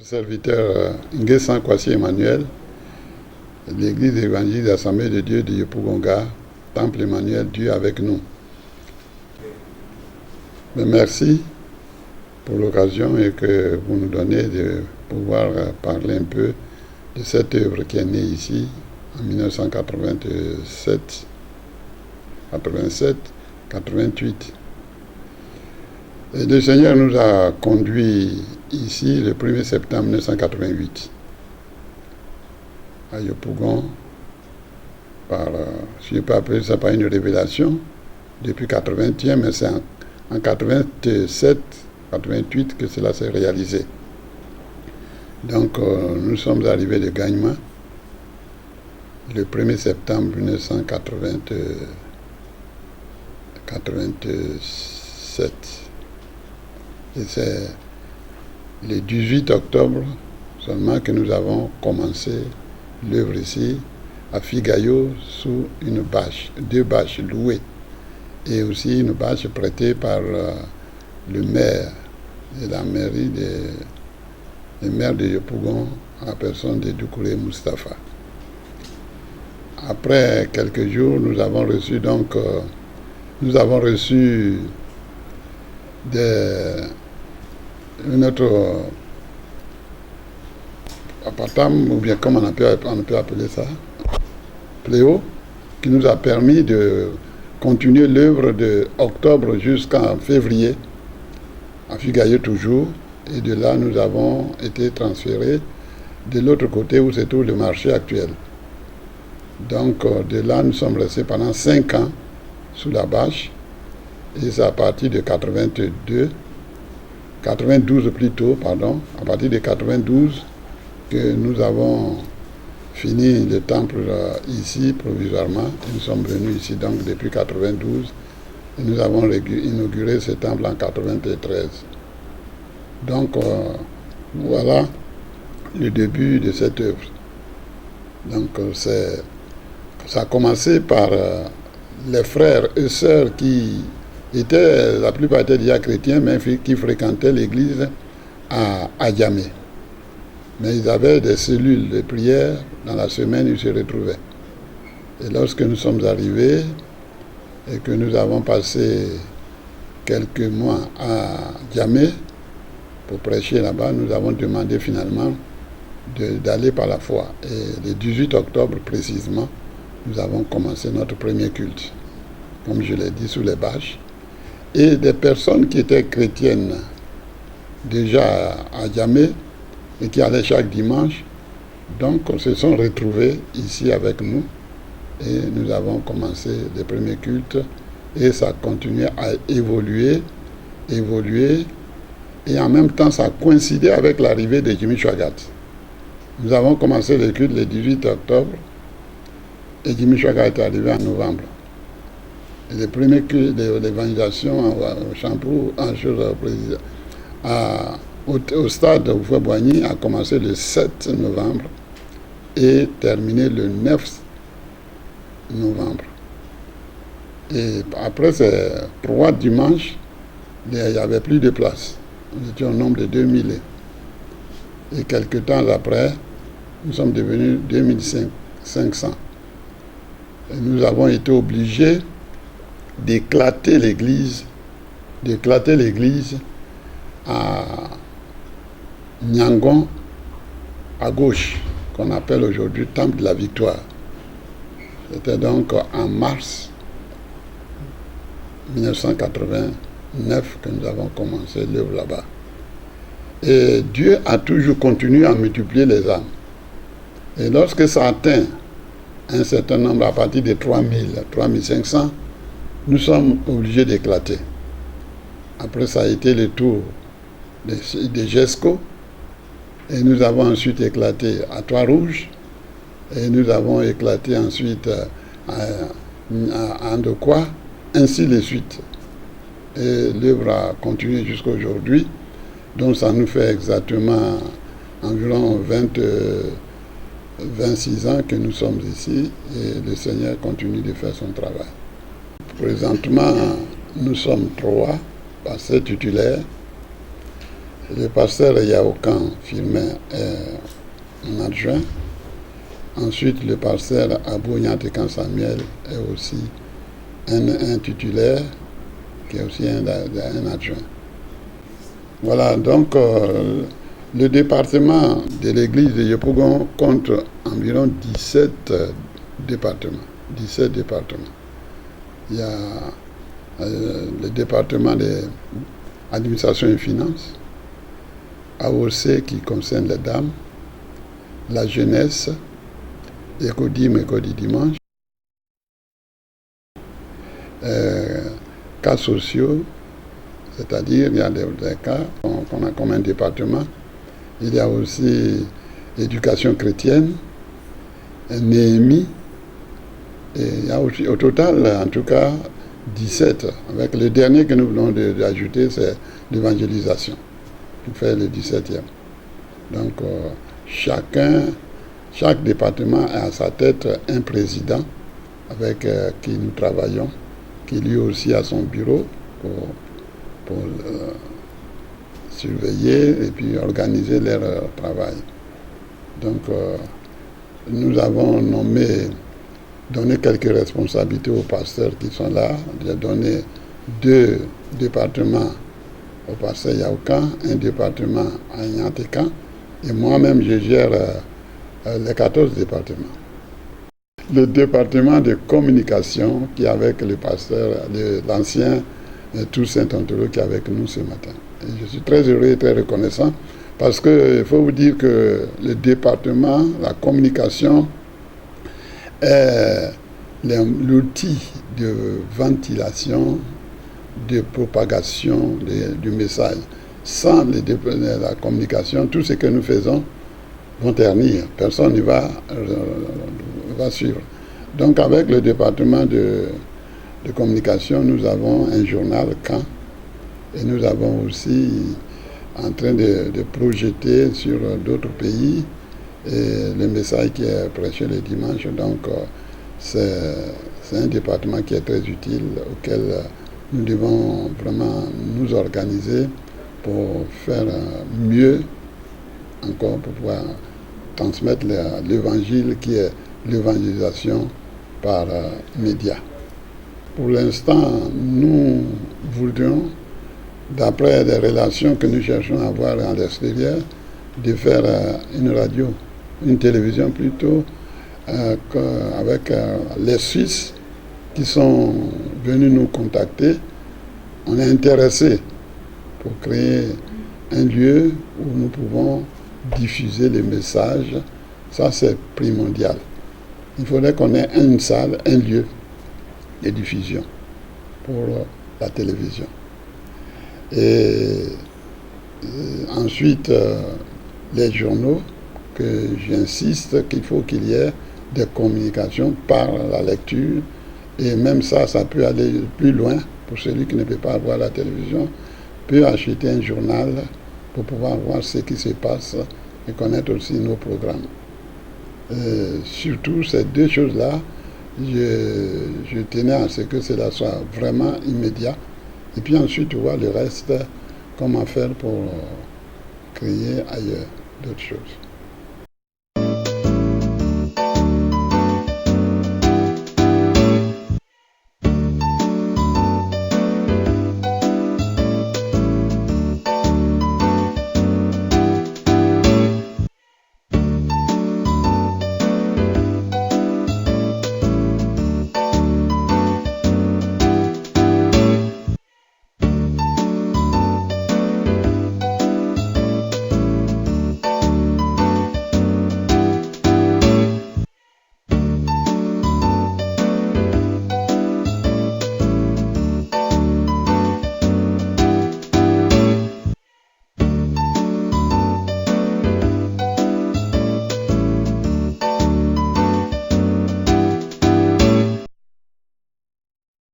Serviteur Nguessan Kwasi Emmanuel, l'Église évangélique d'Assemblée de Dieu de Yopougonga, Temple Emmanuel, Dieu avec nous. Mais merci pour l'occasion et que vous nous donnez de pouvoir parler un peu de cette œuvre qui est née ici en 1987, 87, 88. Et le Seigneur nous a conduits ici le 1er septembre 1988 à Yopougon par, si je peux appeler ça par une révélation, depuis 80e, mais c'est en 87, 88 que cela s'est réalisé. Donc nous sommes arrivés de Gagnement le 1er septembre 1987. Et c'est le 18 octobre seulement que nous avons commencé l'œuvre ici, à Figayo, sous une bâche, 2 bâches louées, et aussi une bâche prêtée par le maire de la mairie, le maire de Yopougon, en la personne de Doucouré Moustapha. Après quelques jours, nous avons reçu notre appartement, ou bien comme on peut appeler ça, Pléo, qui nous a permis de continuer l'œuvre de octobre jusqu'en février, à Figayo toujours, et de là nous avons été transférés de l'autre côté où se trouve le marché actuel. Donc de là nous sommes restés pendant 5 ans sous la bâche, et c'est à partir de 92 plutôt, pardon, à partir de 92 que nous avons fini le temple ici provisoirement. Et nous sommes venus ici donc depuis 92 et nous avons inauguré ce temple en 93. Donc voilà le début de cette œuvre. Donc ça a commencé par les frères et sœurs qui étaient, la plupart étaient déjà chrétiens, mais qui fréquentaient l'église à Adjamé. Mais ils avaient des cellules de prière, dans la semaine ils se retrouvaient. Et lorsque nous sommes arrivés et que nous avons passé quelques mois à Djamé pour prêcher là-bas, nous avons demandé finalement d'aller par la foi. Et le 18 octobre précisément, nous avons commencé notre premier culte, comme je l'ai dit, sous les bâches. Et des personnes qui étaient chrétiennes déjà à Djamé et qui allaient chaque dimanche, donc se sont retrouvés ici avec nous et nous avons commencé les premiers cultes et ça a continué à évoluer et en même temps ça a coïncidé avec l'arrivée de Jimmy Chouagat. Nous avons commencé le culte le 18 octobre et Jimmy Chouagat est arrivé en novembre. Et le premier culte de l'évangélisation au Champrou, au stade de Oufoué-Boigny a commencé le 7 novembre et terminé le 9 novembre. Et après ces 3 dimanches, il n'y avait plus de place. Nous étions au nombre de 2000. Et quelques temps après, nous sommes devenus 2500. Et nous avons été obligés d'éclater l'église à Nyangon, à gauche, qu'on appelle aujourd'hui Temple de la Victoire. C'était donc en mars 1989 que nous avons commencé l'œuvre là-bas. Et Dieu a toujours continué à multiplier les âmes. Et lorsque ça atteint un certain nombre, à partir de 3000, 3500, nous sommes obligés d'éclater. Après, ça a été le tour de GESCO. Et nous avons ensuite éclaté à Trois-Rouges. Et nous avons éclaté ensuite à Andokwa, ainsi de suite. Et l'œuvre a continué jusqu'à aujourd'hui. Donc ça nous fait exactement environ 26 ans que nous sommes ici. Et le Seigneur continue de faire son travail. Présentement, nous sommes 3 pasteur titulaire. Le pasteur Yaokan Firmin est un adjoint. Ensuite, le pasteur Abou Nyantekan Samuel est aussi un titulaire qui est aussi un adjoint. Voilà, donc le département de l'église de Yopougon compte environ 17 départements. 17 départements. Il y a le département de l'administration et finances, AOC qui concerne les dames, la jeunesse, Écodim, École du dimanche, cas sociaux, c'est-à-dire il y a des cas qu'on a comme un département. Il y a aussi éducation chrétienne, Néhémie, et il y a aussi, au total, en tout cas, 17. Avec le dernier que nous venons d'ajouter, c'est l'évangélisation, qui fait le 17e. Donc, chaque département a à sa tête un président avec qui nous travaillons, qui lui aussi a son bureau pour surveiller et puis organiser leur travail. Donc, nous avons donné quelques responsabilités aux pasteurs qui sont là. J'ai donné 2 départements au pasteur Yaokan, un département à Nyantekan, et moi-même je gère les 14 départements. Le département de communication qui est avec le pasteur, l'ancien Toussaint Tontolo qui est avec nous ce matin. Et je suis très heureux et très reconnaissant parce qu'il faut vous dire que le département, la communication, est l'outil de ventilation, de propagation du message. Sans la communication, tout ce que nous faisons vont ternir. Personne ne va suivre. Donc avec le département de communication, nous avons un journal Quand et nous avons aussi en train de projeter sur d'autres pays et le message qui est prêché le dimanche. Donc c'est un département qui est très utile auquel nous devons vraiment nous organiser pour faire mieux encore pour pouvoir transmettre l'évangile qui est l'évangélisation par médias. Pour l'instant, nous voudrions, d'après les relations que nous cherchons à avoir à l'extérieur, de faire une radio, une télévision plutôt, avec les Suisses qui sont venus nous contacter. On est intéressés pour créer un lieu où nous pouvons diffuser les messages. Ça, c'est primordial. Il faudrait qu'on ait une salle, un lieu de diffusion pour la télévision. Et ensuite, les journaux, que j'insiste qu'il faut qu'il y ait des communications par la lecture. Et même ça peut aller plus loin pour celui qui ne peut pas voir la télévision, peut acheter un journal pour pouvoir voir ce qui se passe et connaître aussi nos programmes. Surtout ces 2 choses-là, je tenais à ce que cela soit vraiment immédiat. Et puis ensuite, voir le reste, comment faire pour créer ailleurs d'autres choses.